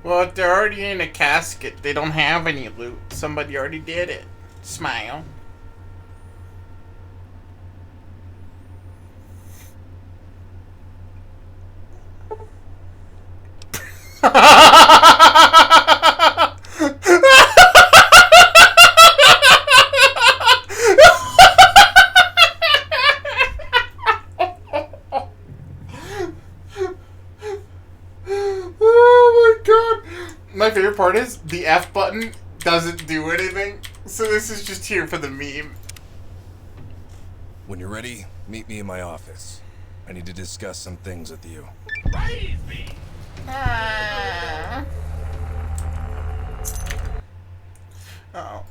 Well, if they're already in a casket, they don't have any loot. Somebody already did it. Smile. Oh my god. My favorite part is the F button doesn't do anything. So this is just here for the meme. When you're ready, meet me in my office. I need to discuss some things with you. Praise me! Ah. Uh-oh.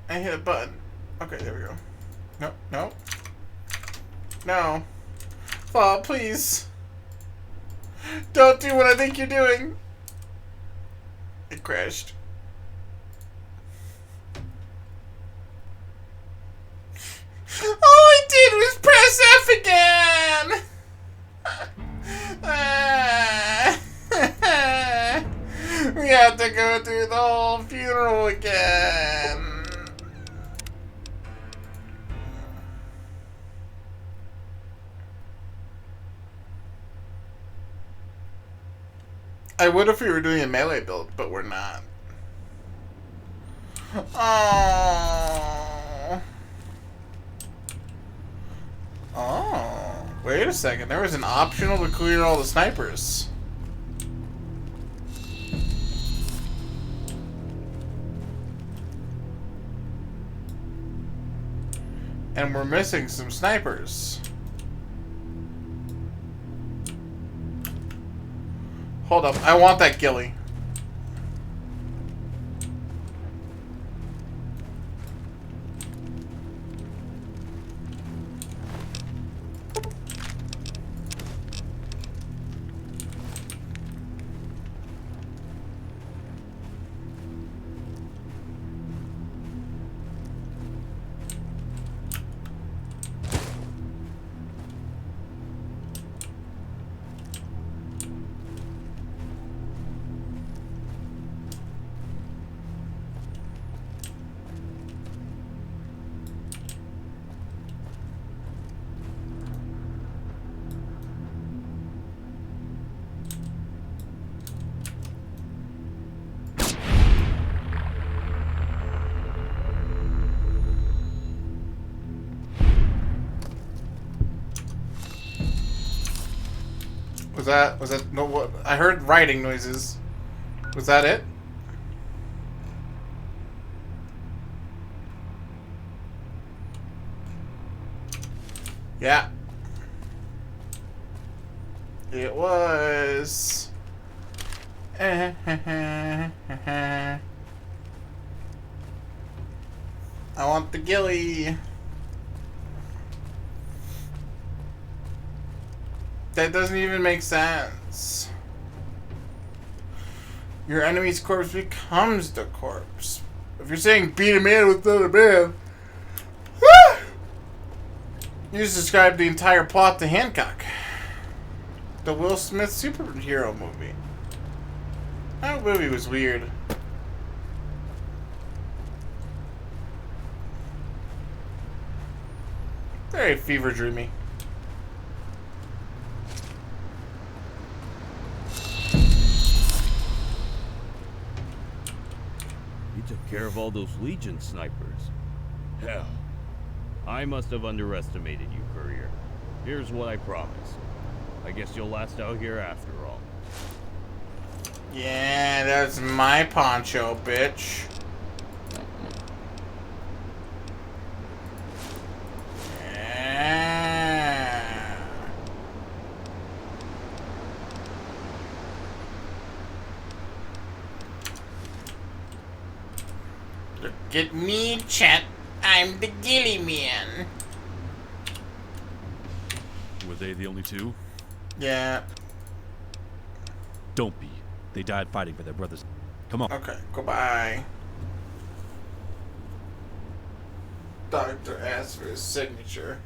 I hit a button. Okay, there we go. No, no. No. Fall, please. Don't do what I think you're doing. It crashed. All I did was press F again! We have to go through the whole funeral again. I would if we were doing a melee build, but we're not. Oh. Oh. Wait a second. There was an optional to clear all the snipers. And we're missing some snipers. Hold up. I want that ghillie. Was that no what I heard writing noises. Was that it? Yeah. It was. I want the ghillie. That doesn't even make sense. Your enemy's corpse becomes the corpse. If you're saying beat a man with another man, you just described the entire plot to Hancock. The Will Smith superhero movie. That movie was weird. Very fever dreamy. You took care of all those Legion snipers. Hell, I must have underestimated you, courier. Here's what I promise. I guess you'll last out here after all. Yeah, that's my poncho, bitch. Yeah. Look at me, chat. I'm the ghillie man. Were they the only two? Yeah. Don't be. They died fighting for their brothers. Come on. Okay, goodbye. Doctor asked for his signature,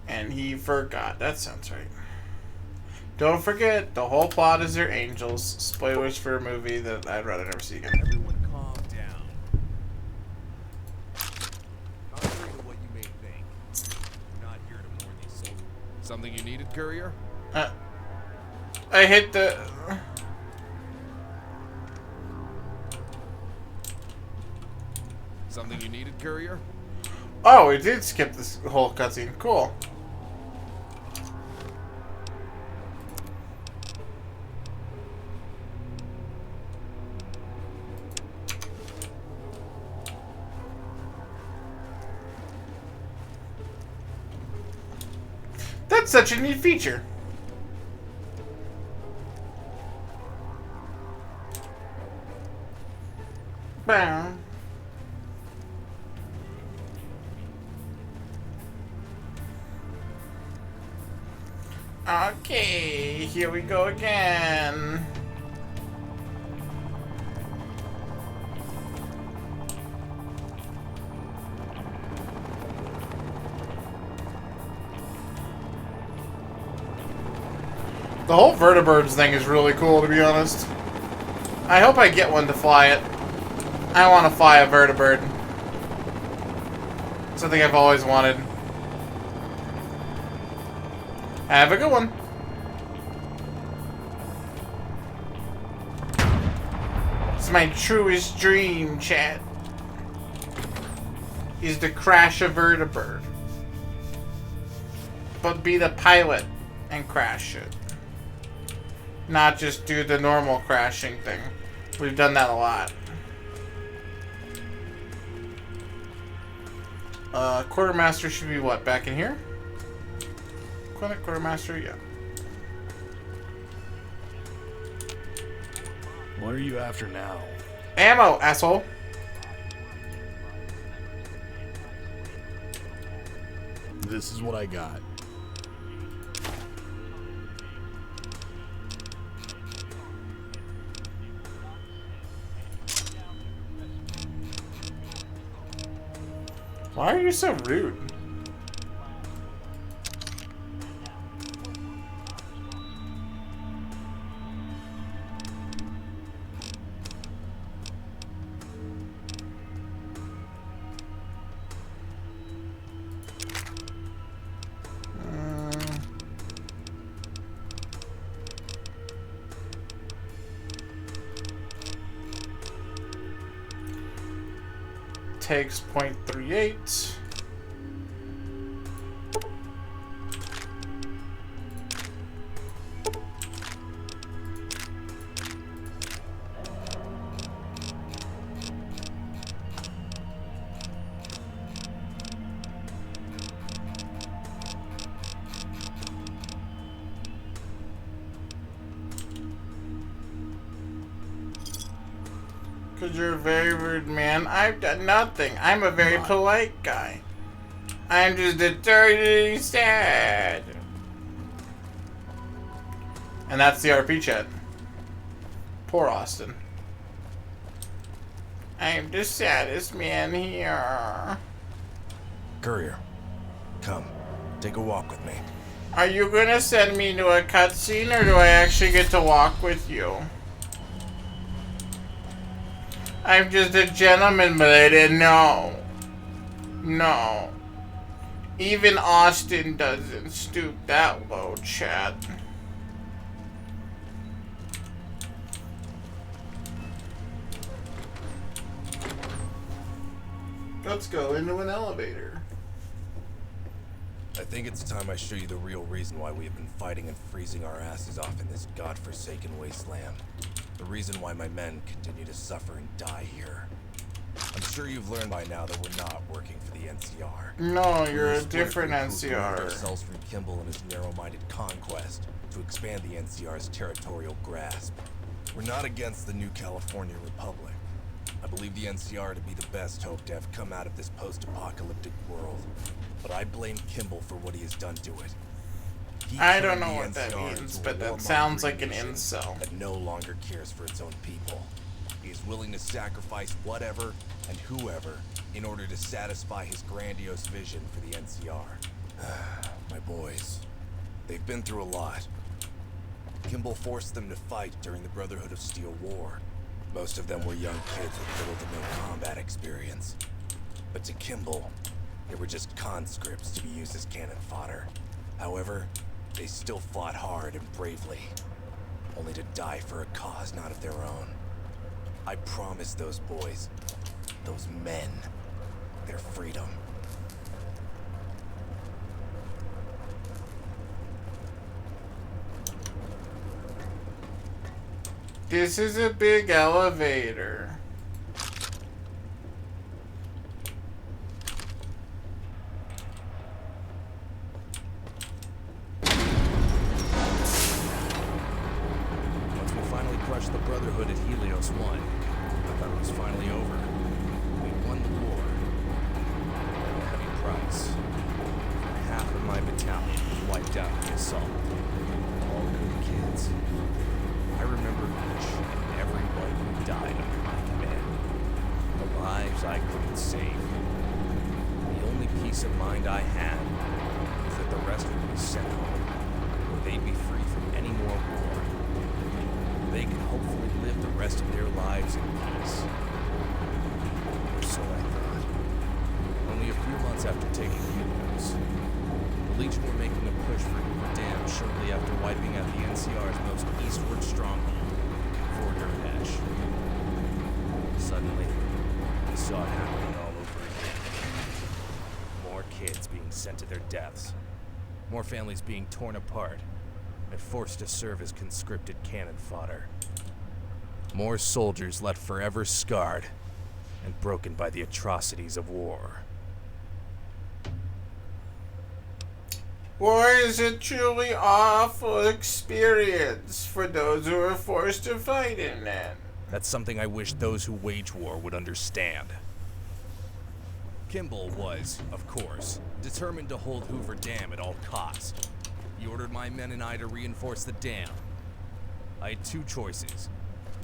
and he forgot. That sounds right. Don't forget, the whole plot is they're angels. Spoilers for a movie that I'd rather never see again. Everyone calm down. Contrary to what you may think, we're not here to mourn these soldiers. Something you needed, courier? I hit the... Something you needed, courier? Oh, we did skip this whole cutscene. Cool. That's such a neat feature. Bow. Okay, here we go again. The whole vertibirds thing is really cool, to be honest. I hope I get one to fly it. I want to fly a vertibird. Something I've always wanted. Have a good one. It's my truest dream, chat. Is to crash a vertibird. But be the pilot and crash it. Not just do the normal crashing thing. We've done that a lot. Quartermaster should be what? Back in here? Clinic Quartermaster, yeah. What are you after now? Ammo, asshole. This is what I got. Why are you so rude? Takes 0.38. Because you're a very rude man. I've done nothing. I'm a very polite guy. I'm just eternally sad. And that's the RP chat. Poor Austin. I'm the saddest man here. Courier, come. Take a walk with me. Are you gonna send me to a cutscene, or do I actually get to walk with you? I'm just a gentleman, but I didn't know. No. Even Austin doesn't stoop that low, chat. Let's go into an elevator. I think it's time I show you the real reason why we have been fighting and freezing our asses off in this godforsaken wasteland. The reason why my men continue to suffer and die here. I'm sure you've learned by now that we're not working for the NCR. No, you're We're a different NCR. ourselves from Kimball and his narrow-minded conquest to expand the NCR's territorial grasp. We're not against the new California Republic. I believe the NCR to be the best hope to have come out of this post-apocalyptic world. But I blame Kimball for what he has done to it. I don't know what that means, but that sounds like an incel. That no longer cares for its own people. He is willing to sacrifice whatever and whoever in order to satisfy his grandiose vision for the NCR. My boys, they've been through a lot. Kimball forced them to fight during the Brotherhood of Steel War. Most of them were young kids with little to no combat experience. But to Kimball, they were just conscripts to be used as cannon fodder. However, they still fought hard and bravely, only to die for a cause not of their own. I promised those boys, those men, their freedom. This is a big elevator. Once we finally crushed the Brotherhood at Helios 1, I thought it was finally over. We won the war. At a heavy price. Half of my battalion was wiped out in the assault. All good kids. I remember each and every one who died under my command. The lives I couldn't save. The only peace of mind I had was that the rest would be sent home, where they'd be free from any more war. They could hopefully live the rest of their lives in peace. Or so I thought. Only a few months after taking Helios, the Legion were making a push for Hoover Dam shortly after wiping out the NCR's most eastward stronghold, Fort Urdash. Suddenly, we saw it happening all over again. More kids being sent to their deaths. More families being torn apart and forced to serve as conscripted cannon fodder. More soldiers left forever scarred and broken by the atrocities of war. War is a truly awful experience for those who are forced to fight in it. That's something I wish those who wage war would understand. Kimball was, of course, determined to hold Hoover Dam at all costs. He ordered my men and I to reinforce the dam. I had two choices: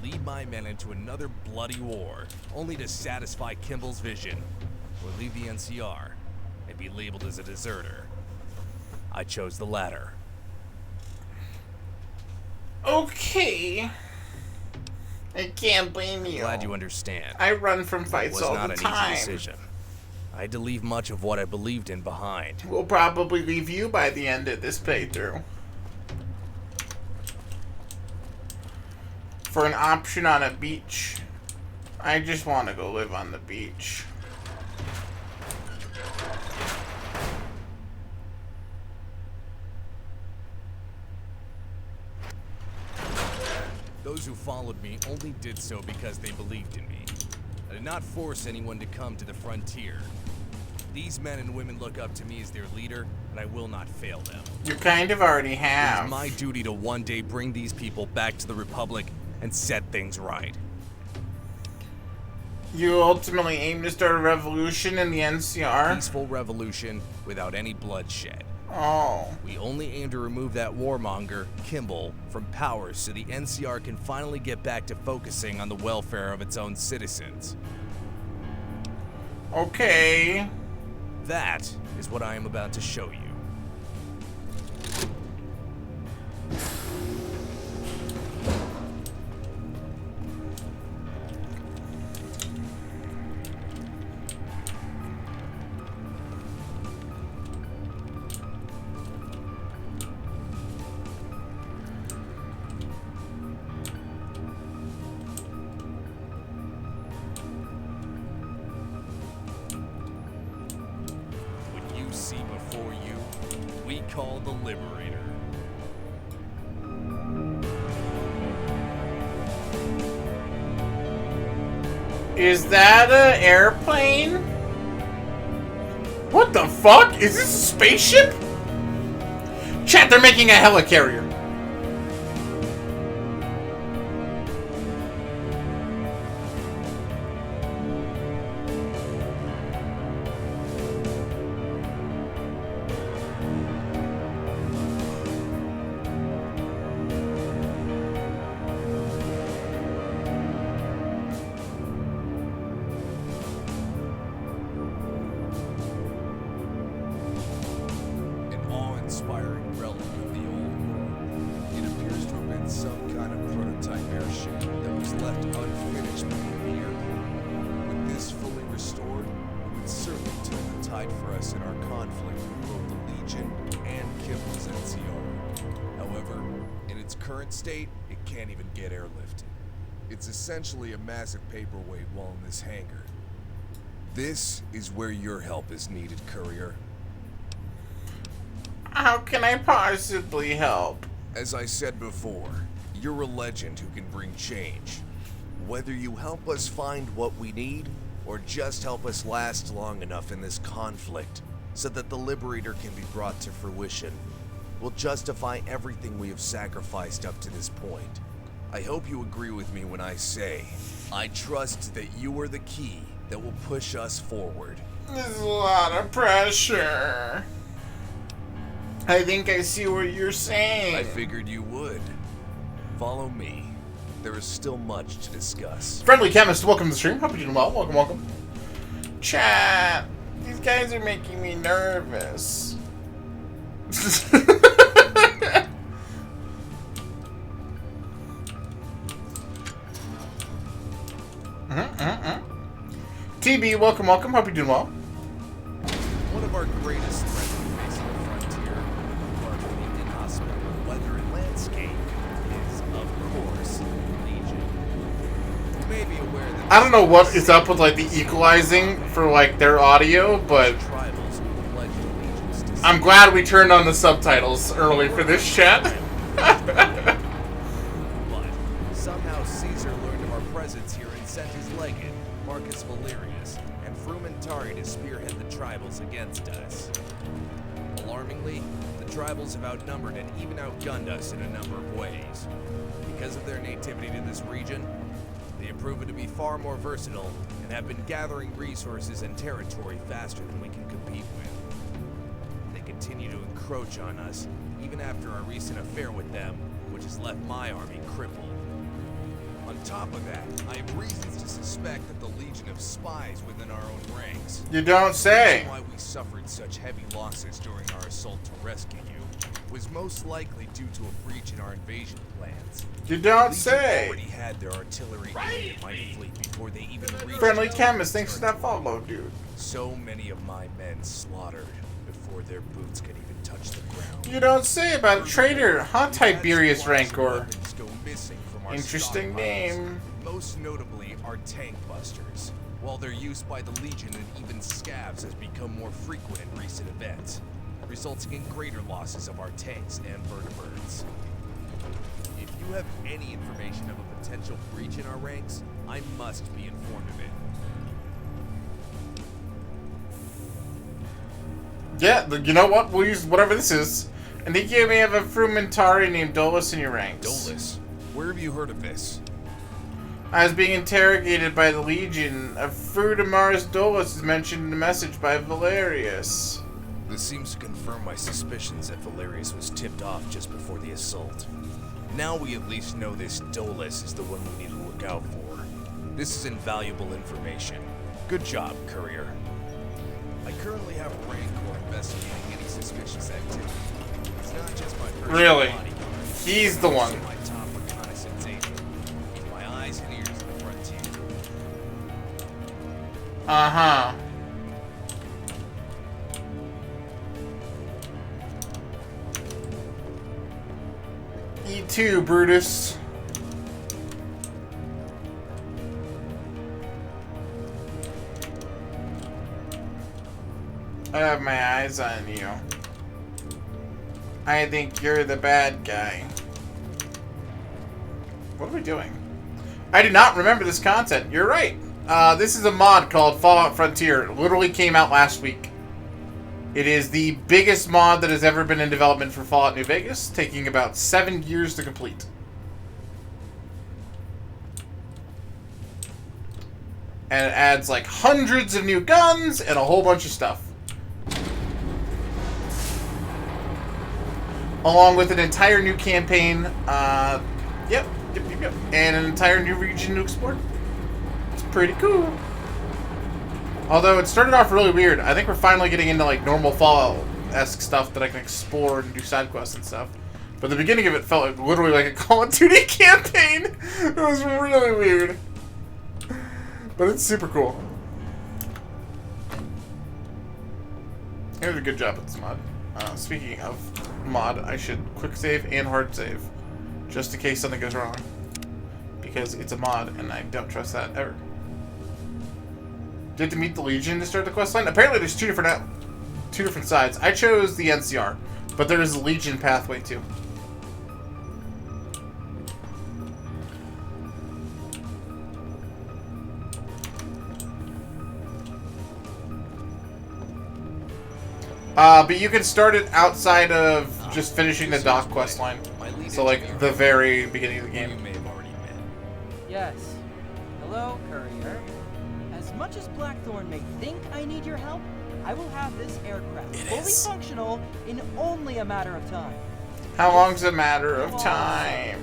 lead my men into another bloody war, only to satisfy Kimball's vision, or leave the NCR and be labeled as a deserter. I chose the latter. Okay. I can't blame you. Glad you understand. I run from fights all the It was not time. an easy decision. I had to leave much of what I believed in behind. We'll probably leave you by the end of this playthrough. For an option on a beach. I just want to go live on the beach. Those who followed me only did so because they believed in me. I did not force anyone to come to the frontier. These men and women look up to me as their leader, and I will not fail them. You kind of already It have. is my duty to one day bring these people back to the Republic and set things right. You ultimately aim to start a revolution in the NCR? Peaceful revolution without any bloodshed. Oh. We only aim to remove that warmonger, Kimball, from power so the NCR can finally get back to focusing on the welfare of its own citizens. Okay. That is what I am about to show you. See before you, we call the Liberator. Is that an airplane? What the fuck? Is this a spaceship? Chat, they're making a helicarrier. An awe-inspiring relic of the old world. in some kind of prototype airship that was left unfinished by Mir. With this fully restored, it would certainly turn the tide for us in our conflict with both the Legion and Kimball's NCR. However, in its current state, it can't even get airlifted. It's essentially a massive paperweight while in this hangar. This is where your help is needed, Courier. How can I possibly help? As I said before, you're a legend who can bring change. Whether you help us find what we need, or just help us last long enough in this conflict so that the Liberator can be brought to fruition, will justify everything we have sacrificed up to this point. I hope you agree with me when I say, I trust that you are the key that will push us forward. There's a lot of pressure. I think I see what you're saying. I figured you would. Follow me. There is still much to discuss. Friendly Chemist, welcome to the stream. Hope you're doing well. Welcome, welcome. Chat. These guys are making me nervous. TB, welcome, welcome. Hope you're doing well. One of our greatest threats we face on the frontier, apart from the inhospitable weather and landscape, is, of course, Legion. You may be aware that I don't know what is up with like the equalizing for like their audio, but tribals who pledge allegiance to I'm glad we turned on the subtitles early for this chat. But somehow Caesar learned of our presence here and sent his legate, Marcus Valerius, and Frumentari to spearhead the tribals against us. Alarmingly, the tribals have outnumbered and even outgunned us in a number of ways. Because of their nativity to this region, they have proven to be far more versatile and have been gathering resources and territory faster than we can compete with. They continue to encroach on us, even after our recent affair with them, which has left my army crippled. On top of that, I have reasons to suspect that the Legion of spies within our own ranks. You don't say. The reason why we suffered such heavy losses during our assault to rescue you was most likely due to a breach in our invasion plans. You don't Legion say. already had their artillery in the mighty fleet before they even reached Friendly our Chemist, thanks for that follow, dude. So many of my men slaughtered before their boots could even touch the ground. You don't say about a traitor, huh, Tiberius That's why Rancor? weapons go missing from our Interesting stockpiles. name. Most notably, our tank busters. While their use by the Legion and even scavs has become more frequent in recent events, resulting in greater losses of our tanks and vertibirds. If you have any information of a potential breach in our ranks, I must be informed of it. Yeah, you know what? We'll use whatever this is. I think you may have a Frumentari named Dolus in your ranks. Dolus, where have you heard of this? I was being interrogated by the Legion. A Frutimaris Dolus is mentioned in the message by Valerius. This seems to confirm my suspicions that Valerius was tipped off just before the assault. Now we at least know this Dolus is the one we need to look out for. This is invaluable information. Good job, Courier. I currently have a Rancor investigating any suspicious activity. It's not just my personal Really? bodyguard. He's the one. It's my top reconnaissance agent. With my eyes and ears on the frontier. Uh-huh. E2, Brutus. I have my eyes on you. I think you're the bad guy. What are we doing? I do not remember this content. You're right. This is a mod called Fallout Frontier. It literally came out last week. It is the biggest mod that has ever been in development for Fallout New Vegas, taking about 7 years to complete. And it adds like hundreds of new guns and a whole bunch of stuff. Along with an entire new campaign, yep, and an entire new region to explore. It's pretty cool. Although it started off really weird. I think we're finally getting into like normal Fallout-esque stuff that I can explore and do side quests and stuff. But the beginning of it felt like, literally like a Call of Duty campaign. It was really weird. But it's super cool. It was a good job with this mod. Speaking of mod, I should quick save and hard save. Just in case something goes wrong. Because it's a mod and I don't trust that ever. Did you have to meet the Legion to start the questline? Apparently there's two different sides. I chose the NCR, but there is a Legion pathway too. But you can start it outside of just finishing the dock quest line. So, like, the very beginning of the game. Yes. Hello, courier. As much as Blackthorn may think I need your help, I will have this aircraft fully functional in only a matter of time. How long's a matter of time?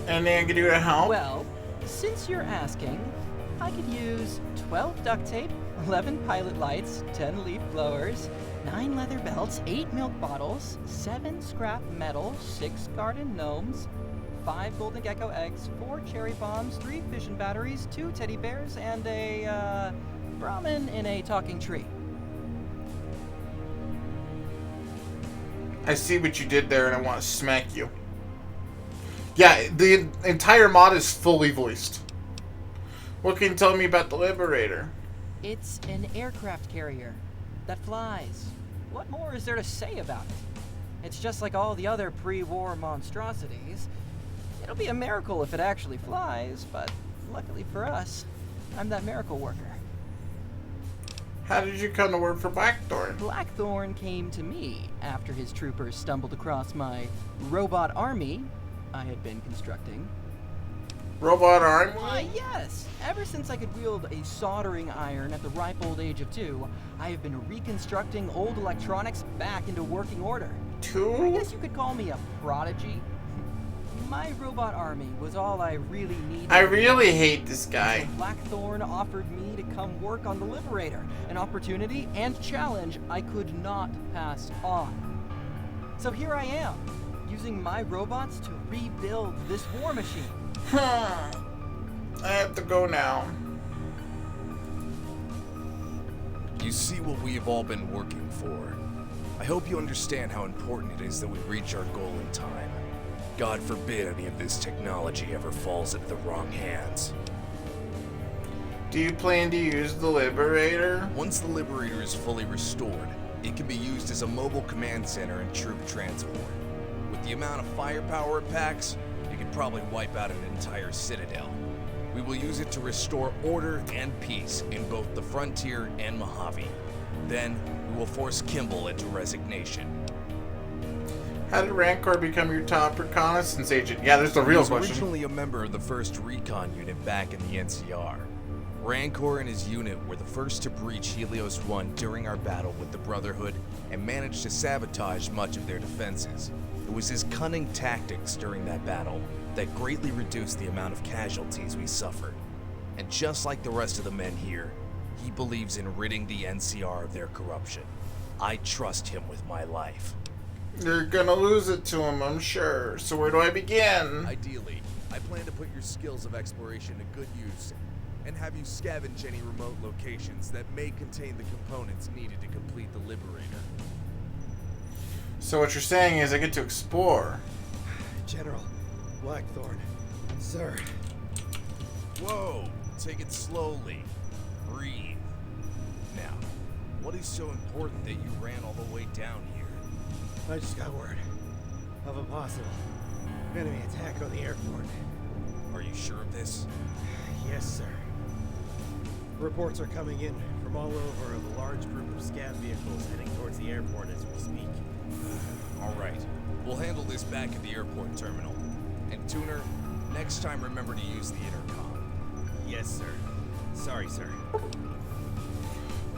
Anything I can do to help? Well, since you're asking, I could use 12 duct tape, 11 pilot lights, 10 leaf blowers, 9 leather belts, 8 milk bottles, 7 scrap metal, 6 garden gnomes, 5 golden gecko eggs, 4 cherry bombs, 3 fission batteries, 2 teddy bears, and a Brahmin in a talking tree. I see what you did there and I want to smack you. Yeah, the entire mod is fully voiced. What can you tell me about the Liberator? It's an aircraft carrier that flies. What more is there to say about it? It's just like all the other pre-war monstrosities. It'll be a miracle if it actually flies, but luckily for us, I'm that miracle worker. How did you come to work for Blackthorn? Blackthorn came to me after his troopers stumbled across my robot army I had been constructing. Robot arm? Why, yes. Ever since I could wield a soldering iron at the ripe old age of 2, I have been reconstructing old electronics back into working order. 2? I guess you could call me a prodigy. My robot army was all I really needed. I really hate this guy. Blackthorn offered me to come work on the Liberator, an opportunity and challenge I could not pass on. So here I am, using my robots to rebuild this war machine. I have to go now. You see what we have all been working for. I hope you understand how important it is that we reach our goal in time. God forbid any of this technology ever falls into the wrong hands. Do you plan to use the Liberator? Once the Liberator is fully restored, it can be used as a mobile command center and troop transport. With the amount of firepower it packs, it could probably wipe out an entire citadel. We will use it to restore order and peace in both the frontier and Mojave. Then, we will force Kimball into resignation. How did Rancor become your top reconnaissance agent? Yeah, there's the real He was question. originally a member of the 1st Recon Unit back in the NCR. Rancor and his unit were the first to breach Helios 1 during our battle with the Brotherhood and managed to sabotage much of their defenses. It was his cunning tactics during that battle that greatly reduced the amount of casualties we suffered. And just like the rest of the men here, he believes in ridding the NCR of their corruption. I trust him with my life. You're gonna lose it to him, I'm sure. So where do I begin? Ideally, I plan to put your skills of exploration to good use and have you scavenge any remote locations that may contain the components needed to complete the Liberator. So what you're saying is I get to explore. General Blackthorn, sir. Whoa, take it slowly. Breathe. Now, what is so important that you ran all the way down here? I just got word of a possible enemy attack on the airport. Are you sure of this? Yes, sir. Reports are coming in from all over of a large group of scav vehicles heading towards the airport as we speak. All right, we'll handle this back at the airport terminal. And Tuner, next time remember to use the intercom. Yes, sir. Sorry, sir.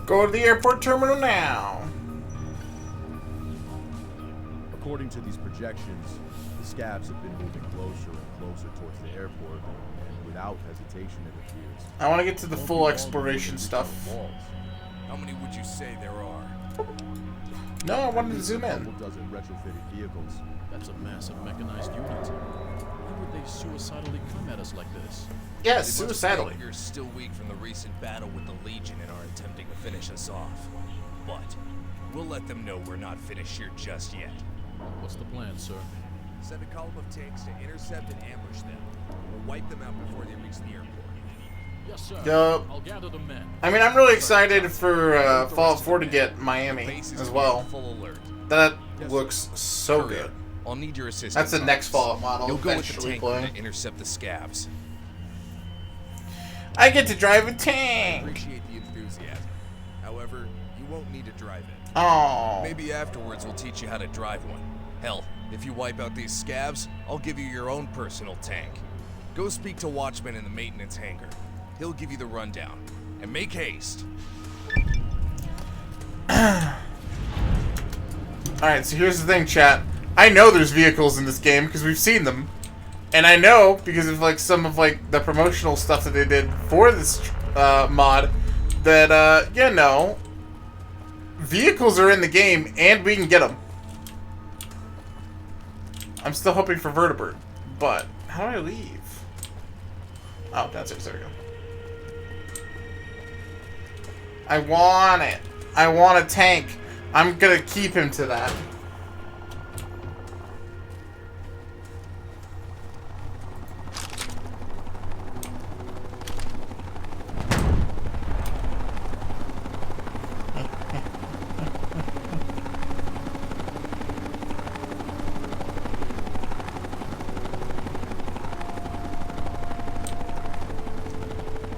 Go to the airport terminal now. According to these projections, the scabs have been moving closer and closer towards the airport, and without hesitation it appears. I want to get to the Won't full be long exploration before we reach stuff. our walls. How many would you say there are? No, I wanted to zoom A in. couple dozen retrofitted vehicles. That's a massive mechanized unit. Why would they suicidally come at us like this? Yes, They must suicidally. think you're still weak from the recent battle with the Legion and are attempting to finish us off. But we'll let them know we're not finished here just yet. What's the plan, sir? Send a column of tanks to intercept and ambush them. We'll wipe them out before they reach the airport. Yes, sir. Yup. I'll gather the men. I mean, I'm really excited for Fallout 4 to get Miami Base is as on well. full alert. That looks so Courier, good. I'll need your assistance. That's the on next this. Fallout model You'll go with the eventually tank playing. to intercept the scabs. I get to drive a I tank. appreciate the enthusiasm. However, you won't need to drive it. Oh. Maybe afterwards we'll teach you how to drive one. Hell, if you wipe out these scabs, I'll give you your own personal tank. Go speak to Watchman in the maintenance hangar. He'll give you the rundown. And make haste. Alright, so here's the thing, chat. I know there's vehicles in this game because we've seen them. And I know because of like some of like the promotional stuff that they did for this mod that you know, vehicles are in the game and we can get them. I'm still hoping for Vertibird, but how do I leave? Oh, that's it. There we go. I want it. I want a tank. I'm gonna keep him to that.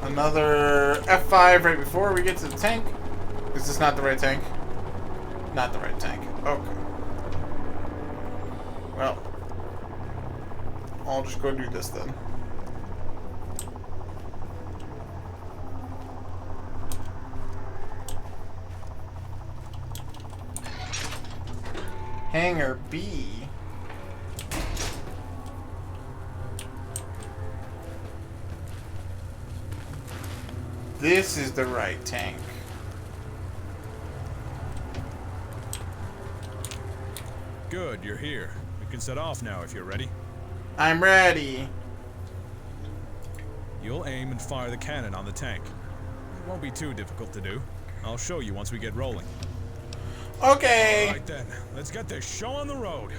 Another F5 right before we get to the tank. Is this not the right tank? Not the right tank. Okay. Well, I'll just go do this then. Hangar B. This is the right tank. Good, you're here. We can set off now if you're ready. I'm ready. You'll aim and fire the cannon on the tank. It won't be too difficult to do. I'll show you once we get rolling. Okay. Alright then, let's get this show on the road.